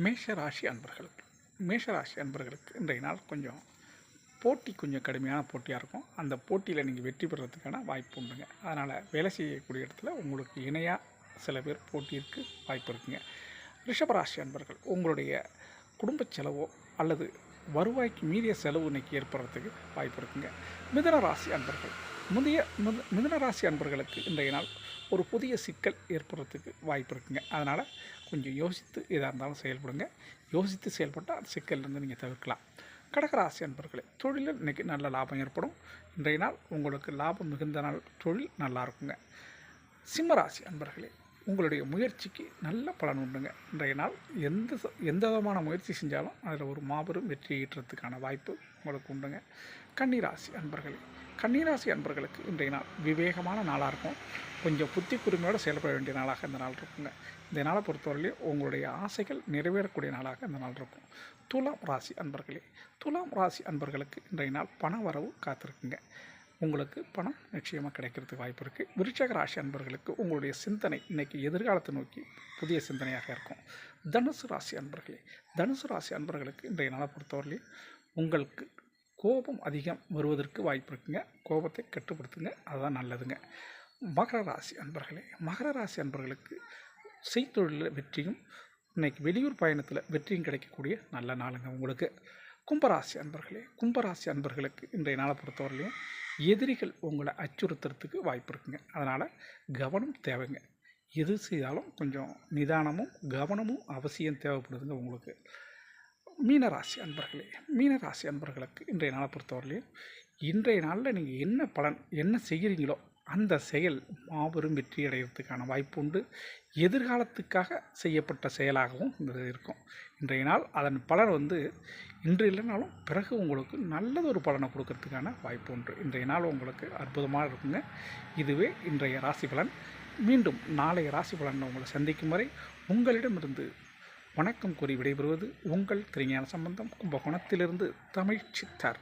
மேஷராசி அன்பர்களுக்கு இன்றைய நாள் கொஞ்சம் கடுமையான போட்டியாக இருக்கும். அந்த போட்டியில் நீங்கள் வெற்றி பெறுறதுக்கான வாய்ப்பு உண்டுங்க. அதனால் வேலை செய்யக்கூடிய இடத்துல உங்களுக்கு இணையாக சில பேர் போட்டிக்கு வாய்ப்பு இருக்குங்க. ரிஷபராசி அன்பர்கள், உங்களுடைய குடும்ப செலவோ அல்லது வருவாய்க்கு மீறிய செலவு இன்றைக்கி ஏற்படுறதுக்கு வாய்ப்பு இருக்குங்க. மிதுனராசி அன்பர்களுக்கு இன்றைய நாள் ஒரு புதிய சிக்கல் ஏற்படுறதுக்கு வாய்ப்பு இருக்குங்க. அதனால் கொஞ்சம் யோசித்து எதாக இருந்தாலும் செயல்படுங்க. யோசித்து செயல்பட்டால் அந்த சிக்கல்லேருந்து நீங்கள் தவிர்க்கலாம். கடகராசி அன்பர்களே, தொழிலில் இன்றைக்கி நல்ல லாபம் ஏற்படும். இன்றைய நாள் உங்களுக்கு லாபம் மிகுந்த நாள், தொழில் நல்லா இருக்குங்க. சிம்மராசி அன்பர்களே, உங்களுடைய முயற்சிக்கு நல்ல பலன் உண்டுங்க. இன்றைய நாள் எந்த விதமான முயற்சி செஞ்சாலும் அதில் ஒரு மாபெரும் வெற்றி ஈட்டுறதுக்கான வாய்ப்பு உங்களுக்கு உண்டுங்க. கன்னிராசி அன்பர்களுக்கு இன்றைய நாள் விவேகமான நாளாக இருக்கும். கொஞ்சம் புத்தி கூர்மையோடு செயல்பட வேண்டிய நாளாக இந்த நாள் இருக்குங்க. இந்த நாளை பொறுத்தவரையிலையும் உங்களுடைய ஆசைகள் நிறைவேறக்கூடிய நாளாக இந்த நாள் இருக்கும். துலாம் ராசி அன்பர்களுக்கு இன்றைய நாள் பண வரவு காத்திருக்குங்க. உங்களுக்கு பணம் நிச்சயமாக கிடைக்கிறதுக்கு வாய்ப்பு இருக்குது. விருச்சிக ராசி அன்பர்களுக்கு உங்களுடைய சிந்தனை இன்றைக்கி எதிர்காலத்தை நோக்கி புதிய சிந்தனையாக இருக்கும். தனுசு ராசி அன்பர்களுக்கு இன்றைய நாளை பொறுத்தவரையிலையும் உங்களுக்கு கோபம் அதிகம் வருவதற்கு வாய்ப்பு இருக்குங்க. கோபத்தை கட்டுப்படுத்துங்க, அதுதான் நல்லதுங்க. மகர ராசி அன்பர்களுக்கு செய்தொழிலில் வெற்றியும் இன்றைக்கி வெளியூர் பயணத்தில் வெற்றியும் கிடைக்கக்கூடிய நல்ல நாளுங்க உங்களுக்கு. கும்பராசி அன்பர்களுக்கு இன்றைய நாளை பொறுத்தவரையிலையும் எதிரிகள் உங்களை அச்சுறுத்துறதுக்கு வாய்ப்பு இருக்குங்க. அதனால் கவனம் தேவைங்க. எது செய்தாலும் கொஞ்சம் நிதானமும் கவனமும் அவசியம் தேவைப்படுதுங்க உங்களுக்கு. மீனராசி அன்பர்களுக்கு இன்றைய நாளை பொறுத்தவரையிலையும் இன்றைய நாளில் நீங்கள் என்ன செய்கிறீங்களோ அந்த செயல் மாபெரும் வெற்றி அடைகிறதுக்கான வாய்ப்பு உண்டு. எதிர்காலத்துக்காக செய்யப்பட்ட செயலாகவும் இந்த இருக்கும். இன்றைய நாள் அதன் பலன் இன்று இல்லைனாலும் பிறகு உங்களுக்கு நல்லதொரு பலனை கொடுக்கறதுக்கான வாய்ப்பு உண்டு. இன்றைய நாள் உங்களுக்கு அற்புதமாக இருக்குங்க. இதுவே இன்றைய ராசி பலன். மீண்டும் நாளைய ராசி பலனை உங்களை சந்திக்கும் வரை உங்களிடமிருந்து வணக்கம் கூறி விடைபெறுவது உங்கள் திருஞான சம்பந்தம், கும்பகோணத்திலிருந்து தமிழ் சித்தர்.